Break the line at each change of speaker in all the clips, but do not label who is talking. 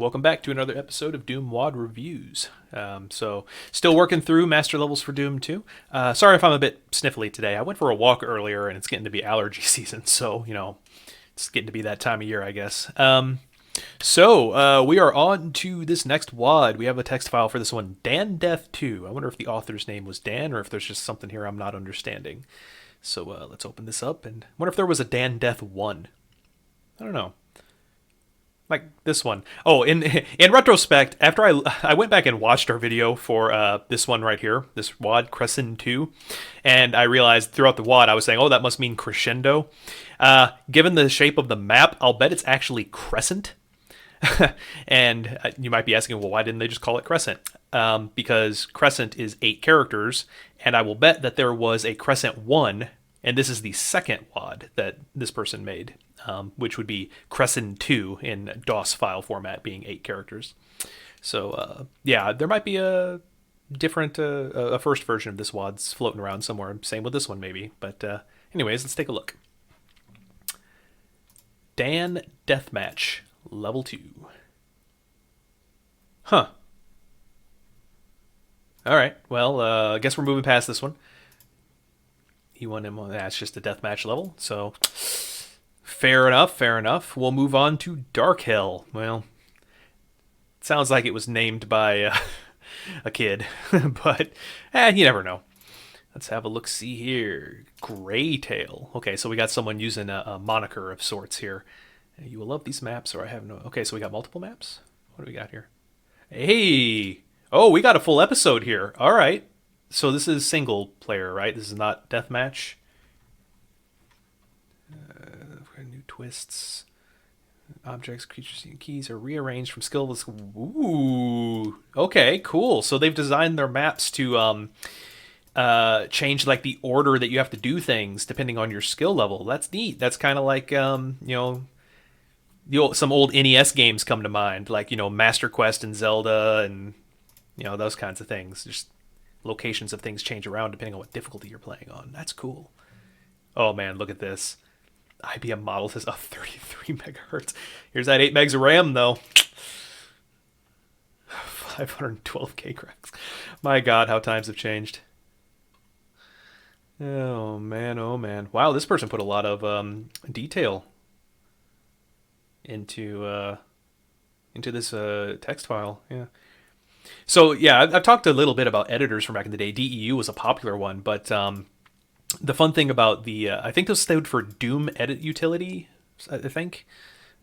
welcome back to another episode of Doom WAD Reviews. So, still working through master levels for Doom 2. Sorry if I'm a bit sniffly today. I went for a walk earlier and it's getting to be allergy season, so, it's getting to be that time of year, I guess. We are on to this next WAD. We have a text file for this one, Dan Death 2. I wonder if the author's name was Dan or if there's just something here I'm not understanding. So, let's open this up and wonder if there was a Dan Death 1. I don't know. Like this one. Oh, in retrospect, after I went back and watched our video for this one right here, this WAD Crescent 2, and I realized throughout the WAD I was saying, oh, that must mean crescendo. Given the shape of the map, I'll bet it's actually crescent. And you might be asking, well, why didn't they just call it Crescent? Because Crescent is 8 characters, and I will bet that there was a Crescent 1, and this is the second WAD that this person made. Which would be Crescent 2 in DOS file format, being 8 characters. So, yeah, there might be a different, a first version of this WAD's floating around somewhere. Same with this one, maybe. But anyways, let's take a look. Dan Deathmatch, Level 2. Huh. Alright, well, I guess we're moving past this one. E1M1, that's just a deathmatch level, so... Fair enough. We'll move on to Darkhell. Well, it sounds like it was named by a kid, but you never know. Let's have a look-see here. Graytail. Okay, so we got someone using a moniker of sorts here. You will love these maps, or I have no... Okay, so we got multiple maps? What do we got here? Hey! Oh, we got a full episode here. All right. So this is single player, right? This is not deathmatch. New twists. Objects, creatures, and keys are rearranged from skill list. Ooh. Okay, cool. So they've designed their maps to change like the order that you have to do things depending on your skill level. That's neat. That's kind of like some old NES games come to mind, like Master Quest and Zelda and those kinds of things. Just locations of things change around depending on what difficulty you're playing on. That's cool. Oh man, look at this. IBM model says 33 megahertz. Here's that 8 megs of RAM, though. 512K cracks. My God, how times have changed. Oh, man. Wow, this person put a lot of detail into this text file. Yeah. So, yeah, I've talked a little bit about editors from back in the day. DEU was a popular one, but... the fun thing about the, I think those stood for Doom Edit Utility, I think.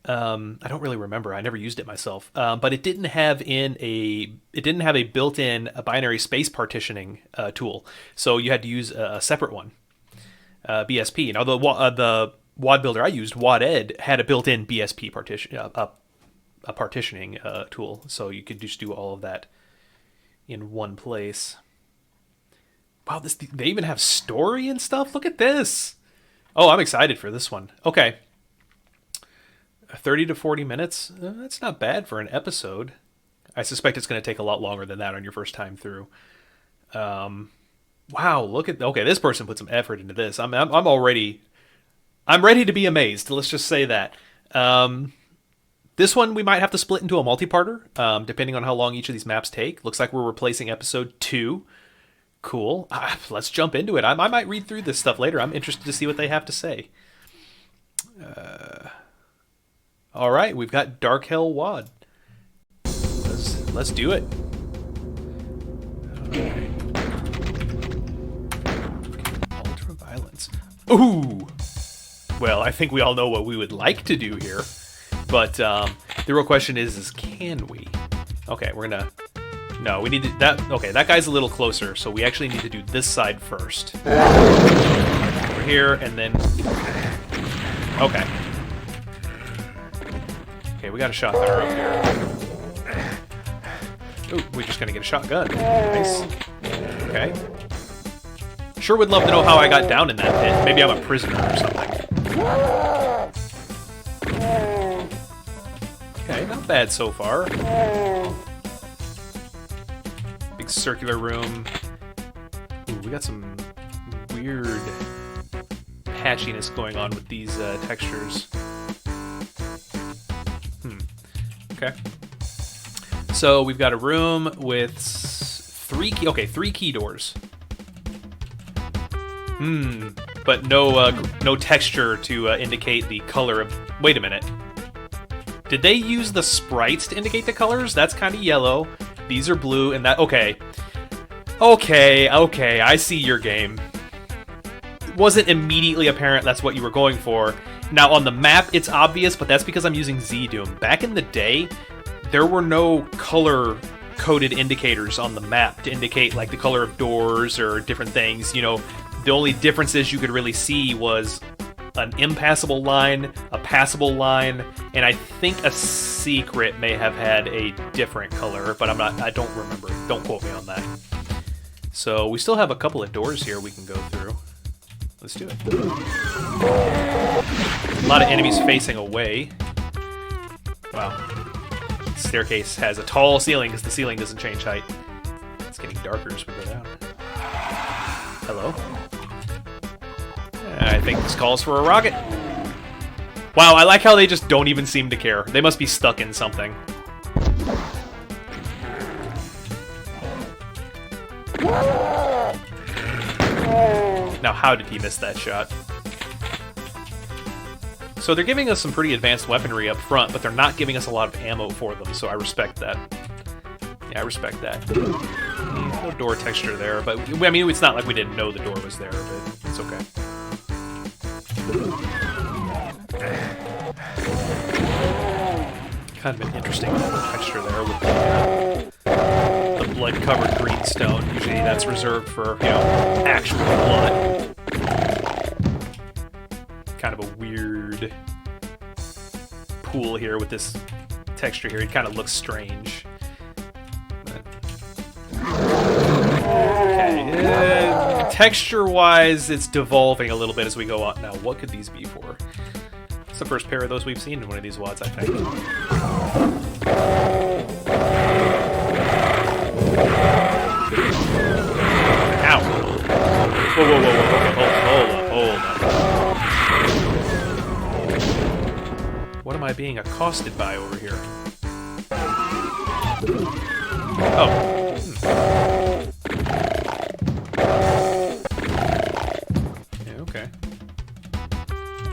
I don't really remember. I never used it myself. But it didn't have a built-in binary space partitioning tool. So you had to use a separate one, BSP. Now the WAD builder I used, WAD-Ed, had a built-in BSP partition, a partitioning tool. So you could just do all of that in one place. Wow, they even have story and stuff? Look at this. Oh, I'm excited for this one. Okay. 30 to 40 minutes? That's not bad for an episode. I suspect it's going to take a lot longer than that on your first time through. Wow, look at... Okay, this person put some effort into this. I'm ready to be amazed. Let's just say that. This one we might have to split into a multi-parter, depending on how long each of these maps take. Looks like we're replacing episode 2. Cool. Let's jump into it. I might read through this stuff later. I'm interested to see what they have to say. All right, we've got Darkhell WAD. Let's do it. Okay. Ultra violence. Ooh. Well, I think we all know what we would like to do here, but the real question is can we? Okay, we're gonna. No, we need to, that. Okay, that guy's a little closer, so we actually need to do this side first. Over here, and then... Okay. Okay, we got a shot there up here. Ooh, we're just gonna get a shotgun. Nice. Okay. Sure would love to know how I got down in that pit. Maybe I'm a prisoner or something. Okay, not bad so far. Circular room. Ooh, we got some weird patchiness going on with these textures. Okay. So we've got a room with three key doors. But no texture to indicate the color of... Wait a minute. Did they use the sprites to indicate the colors? That's kind of yellow. These are blue, and that... Okay. Okay, I see your game. It wasn't immediately apparent that's what you were going for. Now, on the map, it's obvious, but that's because I'm using Z-Doom. Back in the day, there were no color-coded indicators on the map to indicate, like, the color of doors or different things. You know, the only differences you could really see was an impassable line, a passable line, and I think a secret may have had a different color, but I don't remember. Don't quote me on that. So we still have a couple of doors here we can go through. Let's do it. A lot of enemies facing away. Wow. The staircase has a tall ceiling because the ceiling doesn't change height. It's getting darker as we go down. Hello? I think this calls for a rocket. Wow, I like how they just don't even seem to care. They must be stuck in something. Now, how did he miss that shot? So they're giving us some pretty advanced weaponry up front, but they're not giving us a lot of ammo for them, so I respect that. Yeah, I respect that. No door texture there, but I mean, it's not like we didn't know the door was there, but it's okay. Kind of an interesting texture there with the blood-covered greenstone. Usually that's reserved for, you know, actual blood. Kind of a weird pool here with this texture here. It kind of looks strange. Okay, texture-wise, it's devolving a little bit as we go on. Now, what could these be for? It's the first pair of those we've seen in one of these WADs, I think. Ow! Whoa, okay, hold up. What am I being accosted by over here? Oh.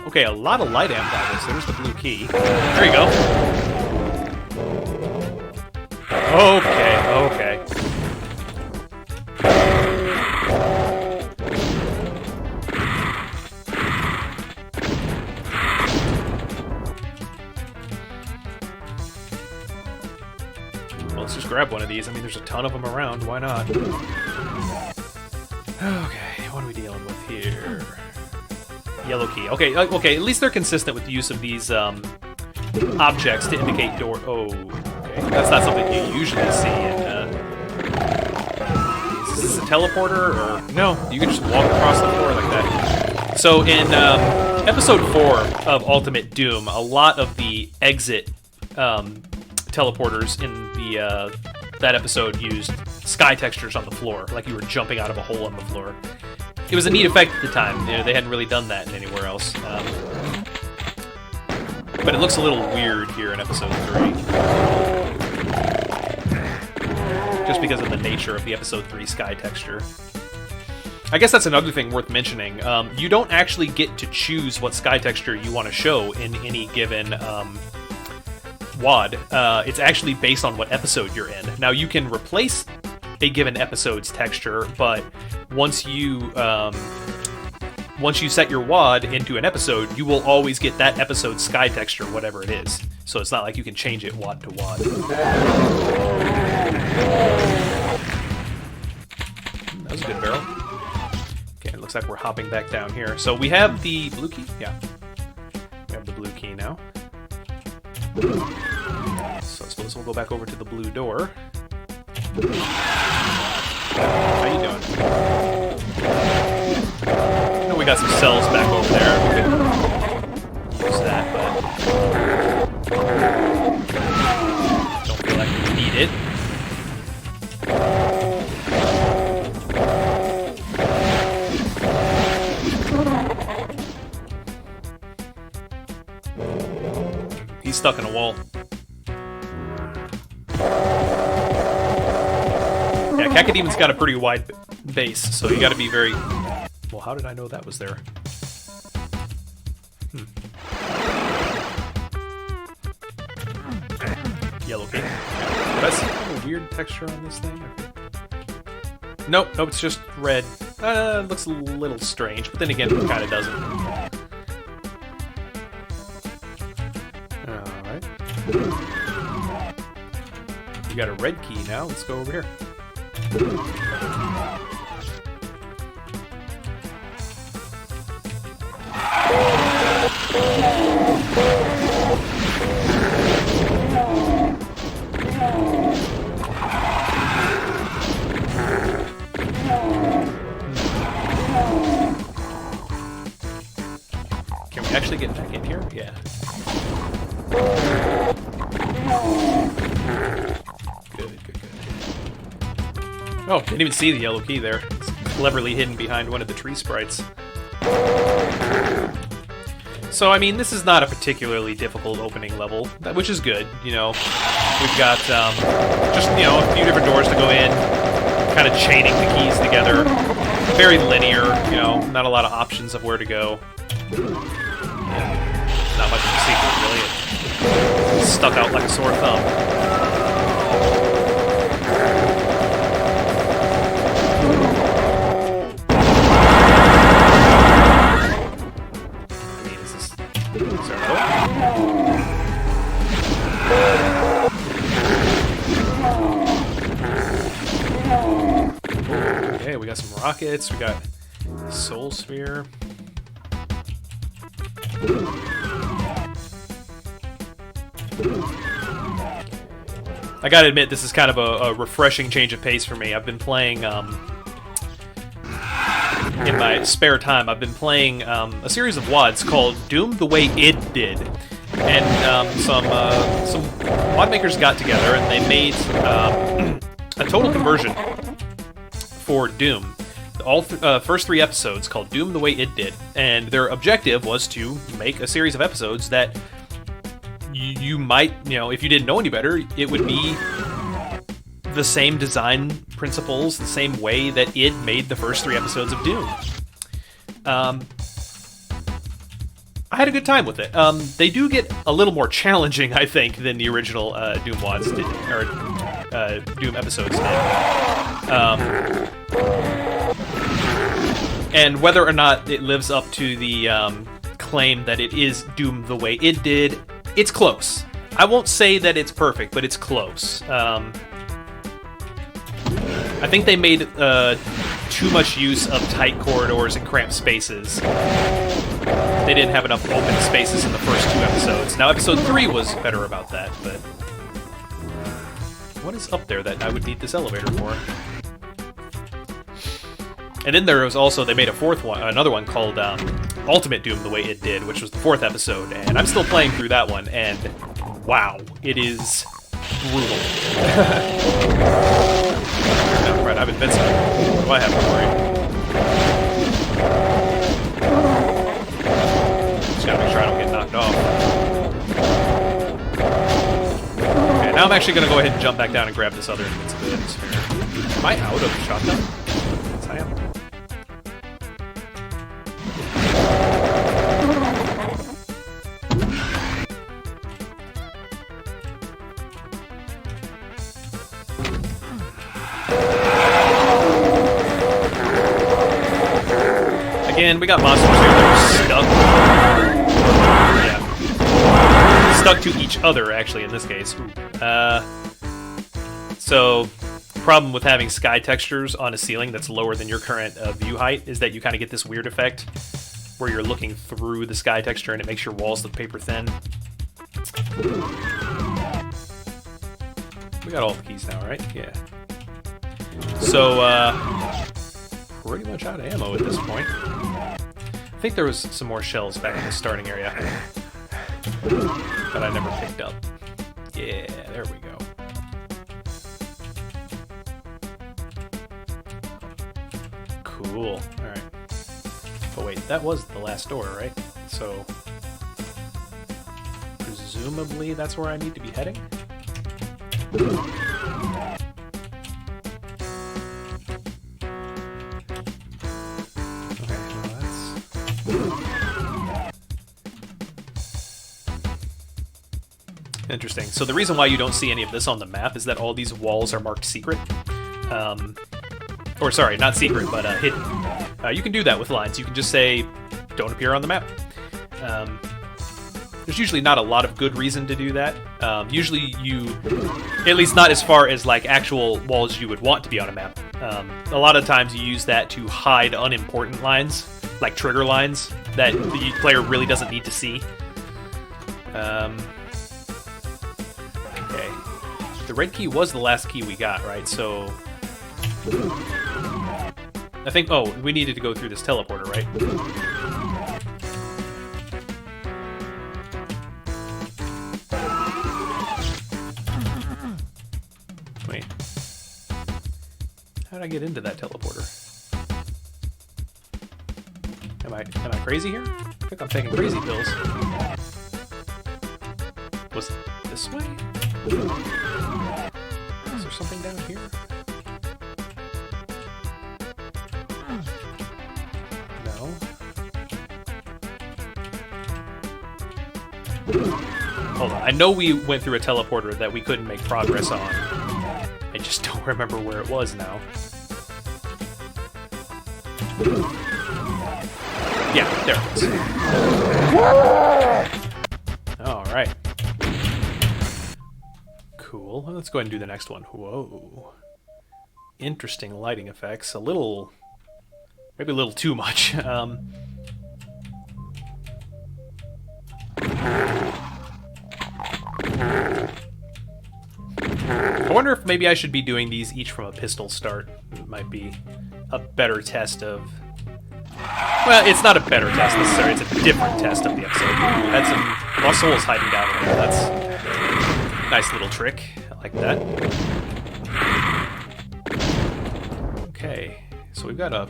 Okay, a lot of light amp goggles. There's the blue key. There you go. Okay. Well, let's just grab one of these. I mean, there's a ton of them around. Why not? Okay, what are we dealing with here? Yellow key. Okay, at least they're consistent with the use of these objects to indicate door... Oh, okay. That's not something you usually see in... Is this a teleporter, or... No, you can just walk across the floor like that. So in Episode 4 of Ultimate Doom, a lot of the exit teleporters in the that episode used sky textures on the floor, like you were jumping out of a hole on the floor. It was a neat effect at the time. You know, they hadn't really done that anywhere else. But it looks a little weird here in Episode 3. Just because of the nature of the Episode 3 sky texture. I guess that's another thing worth mentioning. You don't actually get to choose what sky texture you want to show in any given WAD. It's actually based on what episode you're in. Now, you can replace a given episode's texture, but once you set your WAD into an episode, you will always get that episode's sky texture, whatever it is. So it's not like you can change it WAD to WAD. That was a good barrel. Okay, it looks like we're hopping back down here. So we have the blue key? Yeah. We have the blue key now. So I suppose we'll go back over to the blue door. How you doing? I know we got some cells back over there. We could use that, but don't feel like we need it. He's stuck in a wall. Cacademon's got a pretty wide base, so you gotta be very... Well, how did I know that was there? Yellow key. Did I see a weird texture on this thing? Nope, it's just red. It looks a little strange, but then again, it kind of doesn't. Alright. We got a red key now. Let's go over here. Can we actually get back in here? Yeah. Good. Oh, didn't even see the yellow key there. It's cleverly hidden behind one of the tree sprites. So, I mean, this is not a particularly difficult opening level, which is good, you know. We've got, just, you know, a few different doors to go in, kind of chaining the keys together. Very linear, you know, not a lot of options of where to go. Not much of a secret, really. It's stuck out like a sore thumb. Okay, we got some rockets, we got Soul Sphere. I gotta admit, this is kind of a refreshing change of pace for me. I've been playing, in my spare time, I've been playing a series of WADs called Doom the Way Id Did. And some WAD makers got together and they made a total conversion for Doom. All first 3 episodes called Doom the Way Id Did. And their objective was to make a series of episodes that you might, you know, if you didn't know any better, it would be the same design principles, the same way that id made the first 3 episodes of Doom. I had a good time with it. They do get a little more challenging, I think, than the original Doom WADs did, or Doom episodes did. And whether or not it lives up to the claim that it is Doom the Way Id Did, it's close. I won't say that it's perfect, but it's close. I think they made too much use of tight corridors and cramped spaces. They didn't have enough open spaces in the first 2 episodes. Now, episode 3 was better about that, but... What is up there that I would need this elevator for? And then there was also, they made a 4th one, another one called Ultimate Doom the Way Id Did, which was the 4th episode, and I'm still playing through that one, and wow, it is brutal. No, right, I'm invincible. What do I have to worry? Just gotta make sure I don't get knocked off. Okay, now I'm actually gonna go ahead and jump back down and grab this other invincibility sphere. Am I out of shotgun? Yes, I am. Again, we got monsters here that are stuck. Yeah. Stuck to each other, actually, in this case. So, the problem with having sky textures on a ceiling that's lower than your current view height is that you kind of get this weird effect where you're looking through the sky texture and it makes your walls look paper thin. We got all the keys now, right? Yeah. So, pretty much out of ammo at this point. I think there was some more shells back in the starting area that I never picked up. Yeah, there we go. Cool. Alright. Oh wait, that was the last door, right? So, presumably that's where I need to be heading? Interesting. So the reason why you don't see any of this on the map is that all these walls are marked secret. Or sorry, not secret, but hidden. You can do that with lines. You can just say, don't appear on the map. There's usually not a lot of good reason to do that. Usually you, at least not as far as like actual walls you would want to be on a map. A lot of times you use that to hide unimportant lines, like trigger lines, that the player really doesn't need to see. Okay. The red key was the last key we got, right? So I think, oh, we needed to go through this teleporter, right? Wait. How did I get into that teleporter? Am I crazy here? I think I'm taking crazy pills. Was it this way? Is there something down here? No. Hold on. I know we went through a teleporter that we couldn't make progress on. I just don't remember where it was now. Yeah, there it is. Alright. Cool. Well, let's go ahead and do the next one. Whoa. Interesting lighting effects. A little... maybe a little too much. I wonder if maybe I should be doing these each from a pistol start. It might be a better test of... well, it's not a better test necessarily, it's a different test of the episode. Had some lost souls hiding down in there. That's a nice little trick. I like that. Okay, so we've got a...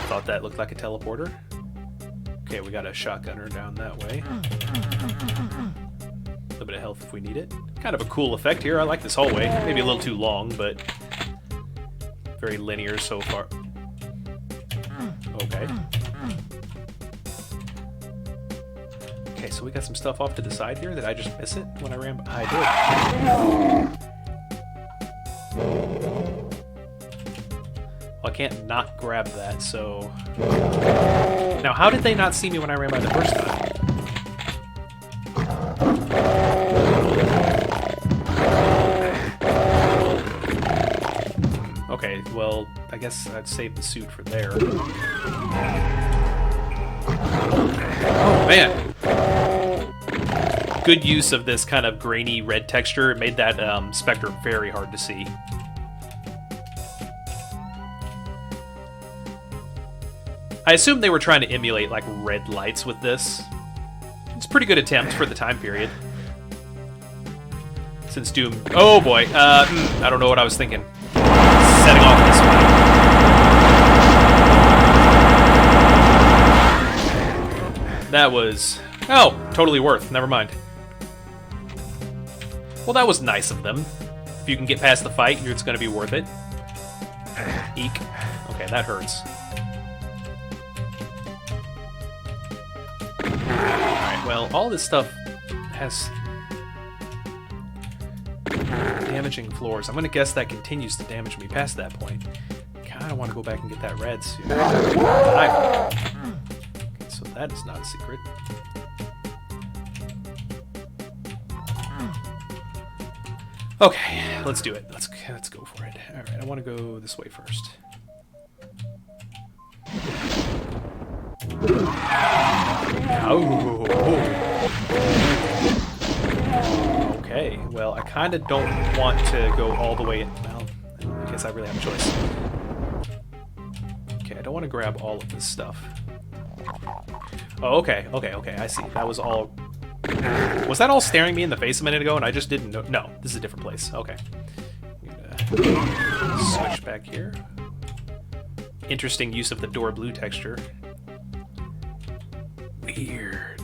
thought that looked like a teleporter. Okay, we got a shotgunner down that way. A little bit of health if we need it. Kind of a cool effect here. I like this hallway. Maybe a little too long, but very linear so far. Okay. Okay, so we got some stuff off to the side here. Did I just miss it when I ran? I did. Well, I can't not grab that, so... now, how did they not see me when I ran by the first time? Okay, well, I guess I'd save the suit for there. Oh, man! Good use of this kind of grainy red texture. It made that specter very hard to see. I assume they were trying to emulate, like, red lights with this. It's a pretty good attempt for the time period. Since Doom... oh, boy. I don't know what I was thinking. Setting off this way. That was... oh, totally worth. Never mind. Well, that was nice of them. If you can get past the fight, it's going to be worth it. Eek. Okay, that hurts. Alright, well, all this stuff has... damaging floors. I'm going to guess that continues to damage me past that point. Kind of want to go back and get that red suit. Okay, so that is not a secret. Okay, let's do it. Let's go for it. All right, I want to go this way first. Oh. Okay, well, I kind of don't want to go all the way in. Well, I guess I really have a choice. Okay, I don't want to grab all of this stuff. Oh, okay, I see. That was all... was that all staring me in the face a minute ago and I just didn't know? No, this is a different place. Okay. Switch back here. Interesting use of the door blue texture. Weird.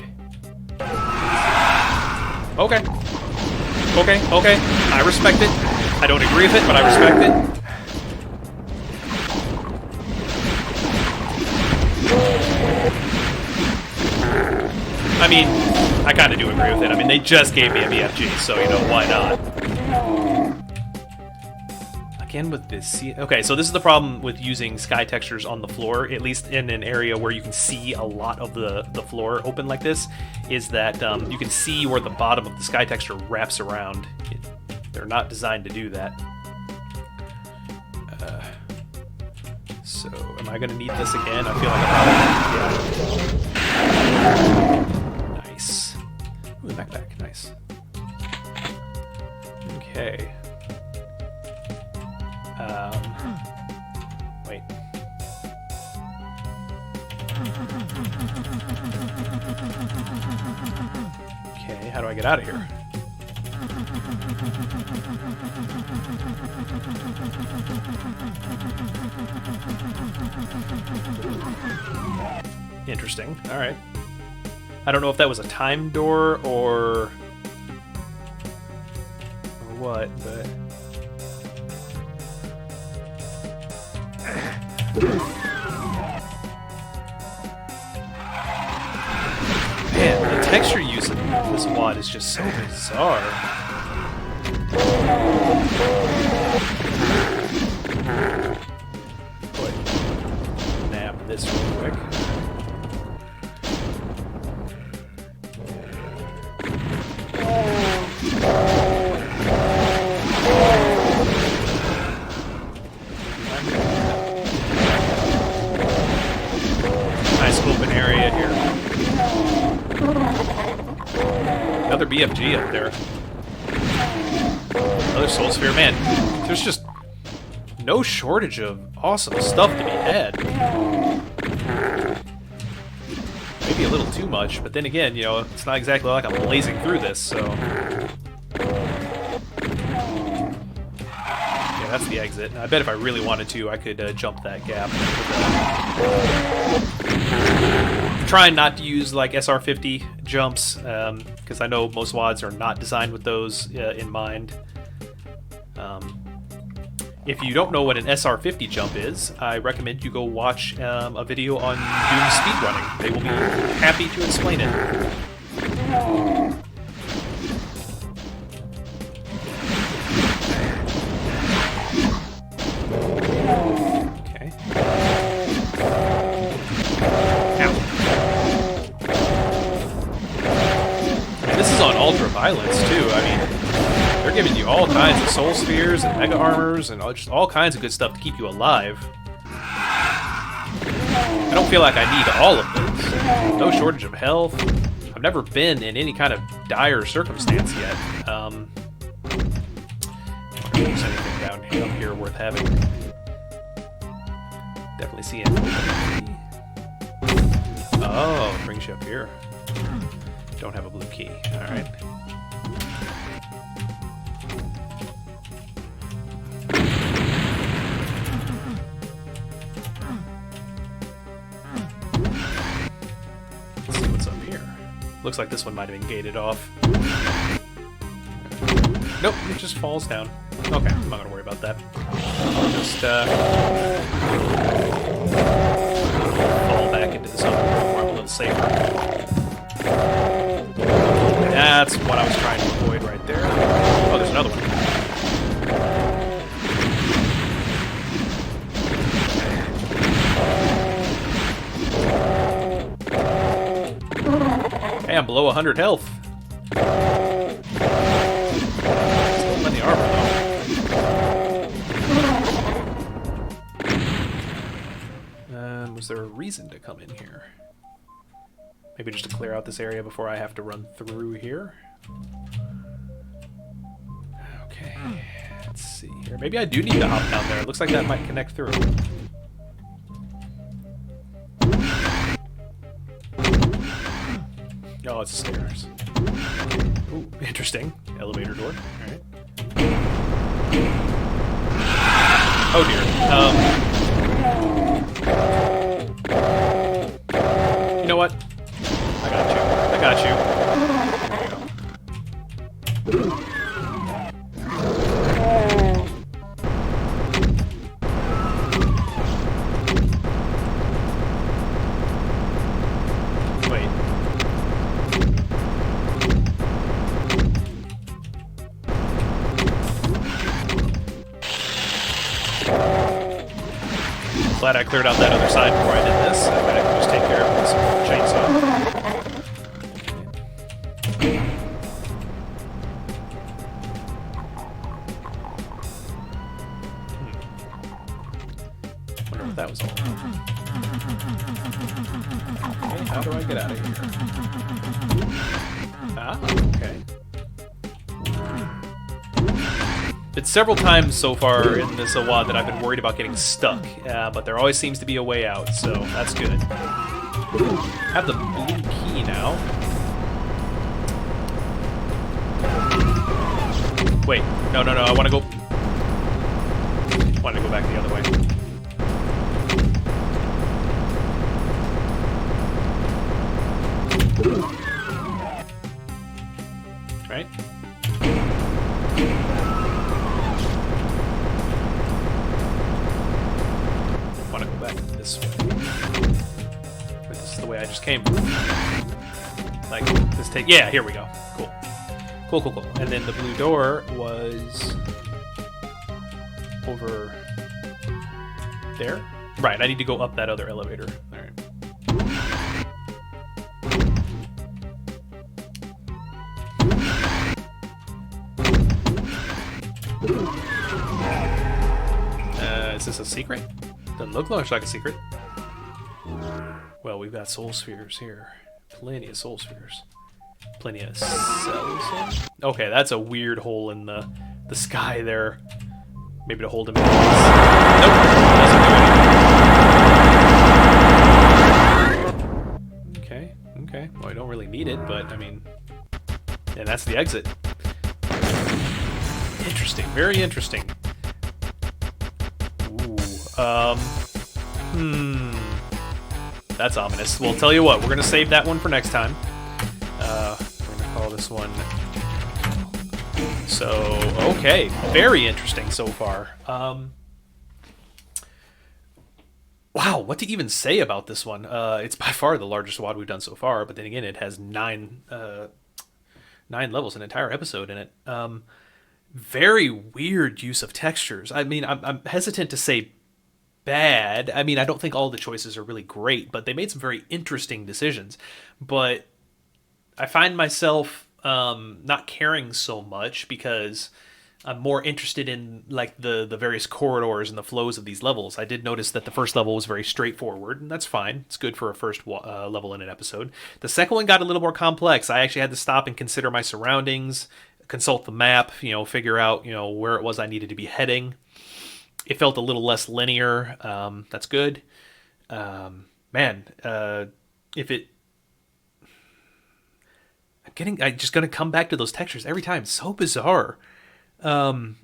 Okay. Okay. I respect it. I don't agree with it, but I respect it. I mean, I kind of do agree with it. I mean, they just gave me a BFG, so, you know, why not? Again with this... Okay, so this is the problem with using sky textures on the floor, at least in an area where you can see a lot of the floor open like this, is that you can see where the bottom of the sky texture wraps around. They're not designed to do that. So, am I going to need this again? I feel like I probably... Yeah. Nice. Ooh, backpack. Nice. Okay. Wait. Okay, how do I get out of here? Interesting. Alright. I don't know if that was a time door or what, but... Man, the texture use of this WAD is just so bizarre. Nab this real quick. Nice open area here. Another BFG up there. Another Soul Sphere. Man, there's just no shortage of awesome stuff to be had. Maybe a little too much, but then again, you know, it's not exactly like I'm blazing through this, so... Yeah, that's the exit. I bet if I really wanted to, I could jump that gap. Trying not to use, like, SR50 jumps, because I know most WADs are not designed with those in mind. If you don't know what an SR50 jump is, I recommend you go watch a video on Doom speedrunning. They will be happy to explain it. Okay. Ow. And this is on ultra violence too. I mean, they're giving you all kinds of soul spheres and mega armors and just all kinds of good stuff to keep you alive. I don't feel like I need all of those. No shortage of health. I've never been in any kind of dire circumstance yet. If there's anything down here, up here worth having. Definitely see it. Oh, it brings you up here. Don't have a blue key. Alright. Let's see what's up here. Looks like this one might have been gated off. Nope, it just falls down. Okay, I'm not gonna worry about that. I'll just fall back into this other room where I'm a little safer. That's what I was trying to avoid right there. Oh, there's another one. Hey, I'm below 100 health. Still plenty of armor, though. Was there a reason to come in here? Maybe just to clear out this area before I have to run through here? Okay, let's see here. Maybe I do need to hop down there. It looks like that might connect through. Oh, it's stairs. Ooh, interesting. Elevator door. Alright. Oh dear. You know what? I got you. I got you. There we go. Wait. glad I cleared out that other side before I did this. I might just take care of this chainsaw. Wonder what that was all about. Okay, how do I get out of here? Ah, okay. It's several times so far in this WAD that I've been worried about getting stuck, but there always seems to be a way out, so that's good. I have the blue key now. Wait, no, I want to go... go back the other way. Right? Want to go back this way. But this is the way I just came from. Like, this take... Yeah, here we go. Cool. Cool. And then the blue door was... over... there? Right, I need to go up that other elevator. Alright. Is this a secret? Doesn't look much like a secret. Well, we've got soul spheres here. Plenty of soul spheres. Plenty of cells. Okay, that's a weird hole in the sky there. Maybe to hold him in place. Nope, doesn't do anything. Okay. Well, I don't really need it, but I mean... And that's the exit. Interesting, very interesting. Ooh, that's ominous. Well, tell you what, we're gonna save that one for next time. We're gonna call this one... So, okay, very interesting so far. Wow, what to even say about this one? It's by far the largest WAD we've done so far, but then again, it has 9 levels, an entire episode in it. Very weird use of textures. I mean, I'm hesitant to say bad. I mean, I don't think all the choices are really great, but they made some very interesting decisions. But I find myself not caring so much because I'm more interested in like the various corridors and the flows of these levels. I did notice that the first level was very straightforward, and that's fine. It's good for a first level in an episode. The second one got a little more complex. I actually had to stop and consider my surroundings, consult the map, figure out, where it was I needed to be heading. It felt a little less linear. That's good. If it... I'm just gonna come back to those textures every time. It's so bizarre. In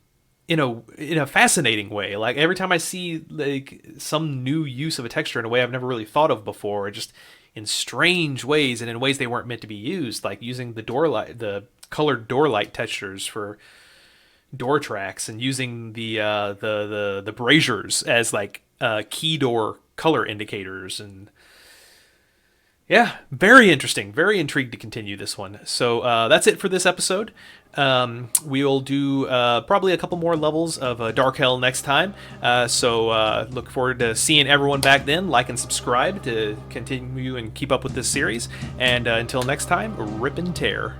a fascinating way. Like every time I see like some new use of a texture in a way I've never really thought of before, just in strange ways and in ways they weren't meant to be used, like using the colored door light textures for door tracks and using the braziers as like key door color indicators. And yeah, very interesting. Very intrigued to continue this one. So that's it for this episode. We'll do probably a couple more levels of Darkhell next time. So look forward to seeing everyone back then. Like and subscribe to continue and keep up with this series. And until next time, rip and tear.